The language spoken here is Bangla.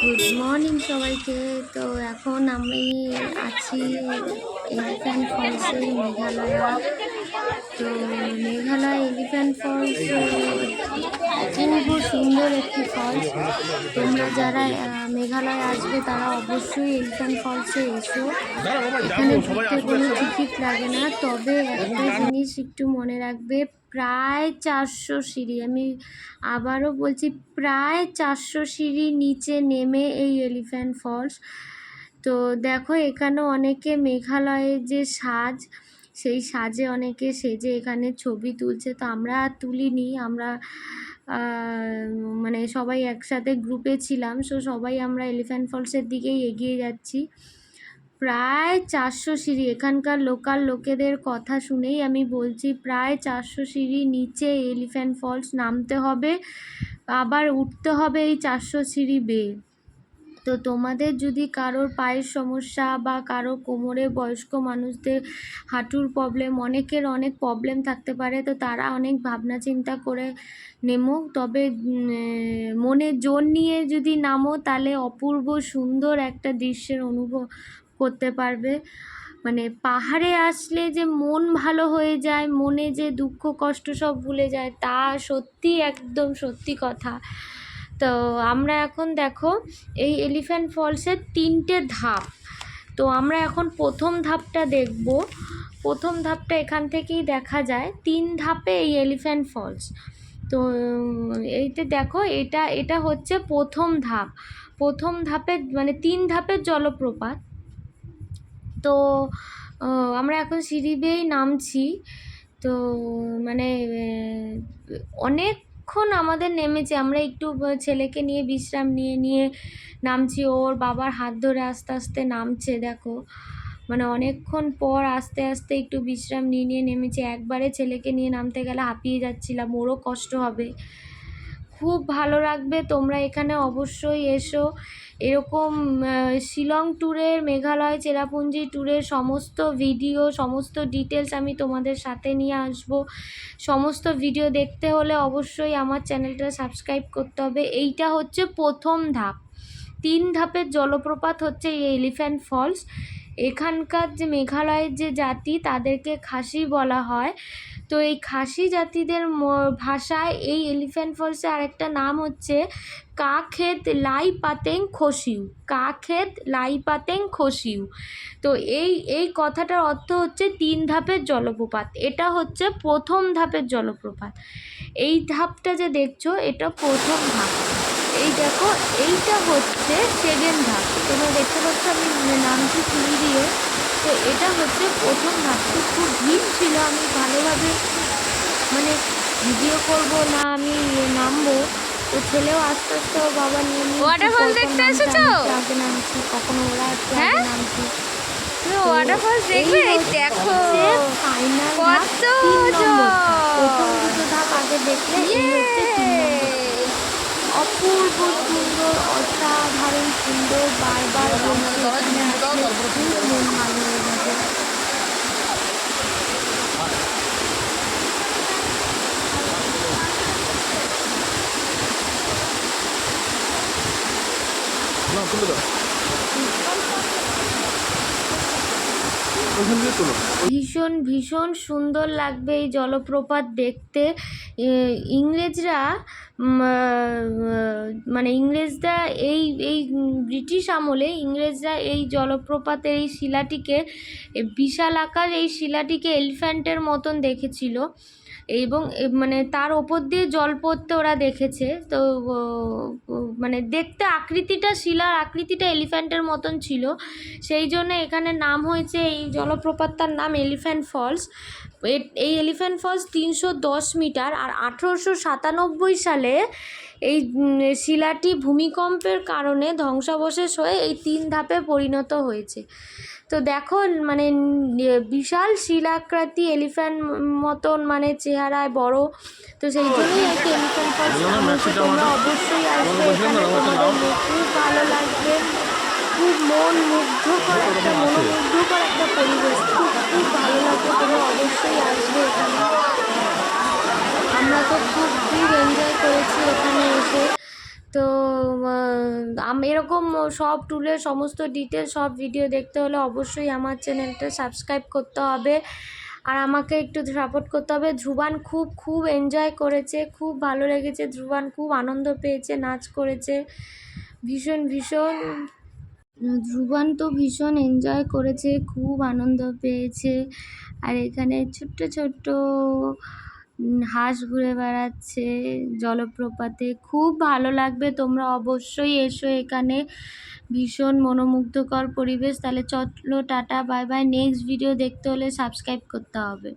গুড মর্নিং সবাইকে। তো এখন আমি আছি এলিফ্যান্ট ফলসে, মেঘালয়া। তো মেঘালয় এলিফ্যান্ট ফলস অপূর্ব সুন্দর একটি ফলস। তোমরা যারা মেঘালয় আসবে তারা অবশ্যই এলিফ্যান্ট ফলসে এসো। এখানে ঢুকতে কোনো টিকিট লাগে না, তবে একটা জিনিস একটু মনে রাখবে, প্রায় 400 সিঁড়ি, আমি আবারও বলছি প্রায় 400 সিঁড়ি নিচে নেমে এই এলিফ্যান্ট ফলস। তো দেখো এখানে অনেকে মেঘালয়ের যে সাজ, সেই সাজে অনেকে সেজে এখানে ছবি তুলছে। তো আমরা তুলিনি, আমরা মানে সবাই একসাথে গ্রুপে ছিলাম, সবাই আমরা এলিফ্যান্ট ফলসের দিকেই এগিয়ে যাচ্ছি। প্রায় 400 সিঁড়ি, এখানকার লোকাল লোকেদের কথা শুনেই আমি বলছি, প্রায় 400 সিঁড়ি নিচে এলিফ্যান্ট ফলস নামতে হবে, আবার উঠতে হবে এই 400 সিঁড়ি বেয়ে। তো তোমাদের যদি কারোর পায়ের সমস্যা বা কারো কোমরে, বয়স্ক মানুষদের হাঁটুর প্রবলেম, অনেকের অনেক প্রবলেম থাকতে পারে, তো তারা অনেক ভাবনা চিন্তা করে নেমো। তবে মনে জোর নিয়ে যদি নামো তাহলে অপূর্ব সুন্দর একটা দৃশ্যের অনুভব করতে পারবে। মানে পাহাড়ে আসলে যে মন ভালো হয়ে যায়, মনে যে দুঃখ কষ্ট সব ভুলে যায়, তা সত্যি একদম সত্যি কথা। তো আমরা এখন দেখো এই এলিফ্যান্ট ফলসের 3টে ধাপ। তো আমরা এখন প্রথম ধাপটা দেখব। প্রথম ধাপটা এখান থেকেই দেখা যায়, 3 ধাপে এই এলিফ্যান্ট ফলস। তো এইটা দেখো, এটা হচ্ছে প্রথম ধাপ। প্রথম ধাপে মানে 3 ধাপের জলপ্রপাত। তো আমরা এখন সিঁড়ি বেয়েই নামছি। তো মানে অনেকক্ষণ আমাদের নেমেছে, আমরা একটু ছেলেকে নিয়ে বিশ্রাম নিয়ে নামছি। ওর বাবার হাত ধরে আস্তে আস্তে নামছে দেখো, মানে অনেকক্ষণ পর আস্তে আস্তে একটু বিশ্রাম নিয়ে নেমেছি। একবারে ছেলেকে নিয়ে নামতে গেলে হাঁপিয়ে যাচ্ছিলাম, ওরও কষ্ট হবে। খুব ভালো লাগবে, তোমরা এখানে অবশ্যই এসো। এরকম শিলং ট্যুরের, মেঘালয় চেরাপুঞ্জি ট্যুরের সমস্ত ভিডিও, সমস্ত ডিটেলস আমি তোমাদের সাথে নিয়ে আসব। সমস্ত ভিডিও দেখতে হলে অবশ্যই আমার চ্যানেলটা সাবস্ক্রাইব করতে হবে। এইটা হচ্ছে প্রথম ধাপ। 3 ধাপের জলপ্রপাত হচ্ছে এই এলিফ্যান্ট ফলস। এখানকার যে মেঘালয়ের যে জাতি, তাদেরকে খাসি বলা হয়। তো এই খাসি জাতিদের ভাষায় এই এলিফ্যান্ট ফলসে আরেকটা নাম হচ্ছে কাখেত লাই পাতেং খসিউ। কাখেত লাই পাতেং খসিউ। তো এই কথাটার অর্থ হচ্ছে 3 ধাপের জলপ্রপাত। এটা হচ্ছে প্রথম ধাপের জলপ্রপাত। এই ধাপটা যে দেখছো, এটা প্রথম ধাপ। এই দেখো, এইটা হচ্ছে সেকেন্ড ধাপ। তোমরা দেখতে পাচ্ছ আমি নামছি সিঁড়ি দিয়ে। তো এটা হচ্ছে প্রথম ধাপ। খুব ভিড় ছিল, আমি ভালোভাবে মানে ভিডিও করব না, আমি নামবো। তো ছেলেও আস্তে আস্তে ওর বাবা নিয়ে ওয়াটারফল দেখতে এসেছো? আগে নামছি, কখনো ওরা একটু আগে নামছি। ওয়াটারফল দেখবে? এই দেখো ফাইনাল কত প্রথম দুটো ধাপ আগে দেখলে এই হচ্ছে 3 নম্বর। অপূর্ব সুন্দর, অসাধারণ সুন্দর, বারবার বলছি এখানে আসলে খুব মন ভালো হয়ে যাবে। ভীষণ ভীষণ সুন্দর লাগবে এই জলপ্রপাত দেখতে। ইংরেজরা মানে ইংরেজরা এই এই ব্রিটিশ আমলে ইংরেজরা এই জলপ্রপাতের এই শিলাটিকে, বিশাল আকার এই শিলাটিকে এলিফ্যান্টের মতন দেখেছিল, এবং মানে তার ওপর দিয়ে জল পড়তে ওরা দেখেছে। তো মানে দেখতে আকৃতিটা, শিলার আকৃতিটা এলিফ্যান্টের মতন ছিল, সেই জন্য এখানে নাম হয়েছে, এই জলপ্রপাতটার নাম এলিফ্যান্ট ফলস। এই এলিফ্যান্ট ফলস 310 মিটার। আর 1897 সালে এই শিলাটি ভূমিকম্পের কারণে ধ্বংসাবশেষ হয়ে এই 3 ধাপে পরিণত হয়েছে। তো দেখো মানে বিশাল শিলাকৃতি, এলিফ্যান্ট মতন মানে চেহারায় বড়। তো সেই জন্যই আর কি এলিফ্যান্ট ফলস নাম হয়েছে। তোমরা অবশ্যই আসবে এখানে, তোমাদের খুব ভালো লাগবে। খুব মনোমুগ্ধকর একটা পরিবেশ, খুব ভালো লাগবে। তোমরা অবশ্যই আসবে এখানে। আমরা তো খুব এনজয় করেছি এখানে এসে। তো এরকম সব ট্যুরের সমস্ত ডিটেলস সব ভিডিও দেখতে হলে অবশ্যই আমার চ্যানেলটা সাবস্ক্রাইব করতে হবে আর আমাকে একটু সাপোর্ট করতে হবে। ধ্রুবান খুব খুব এনজয় করেছে, খুব ভালো লেগেছে, ধ্রুবান খুব আনন্দ পেয়েছে, নাচ করেছে ভীষণ ভীষণ। ধ্রুবান তো ভীষণ এনজয় করেছে, খুব আনন্দ পেয়েছে। আর এখানে ছোট্ট ছোট্ট হাঁস ঘুরে বেড়াচ্ছে জলপ্রপাতে, খুব ভালো লাগবে, তোমরা অবশ্যই এসো এখানে, ভীষণ মনোমুগ্ধকর পরিবেশ। তাহলে চলো tata bye bye, next video দেখতে হলে সাবস্ক্রাইব করতে হবে।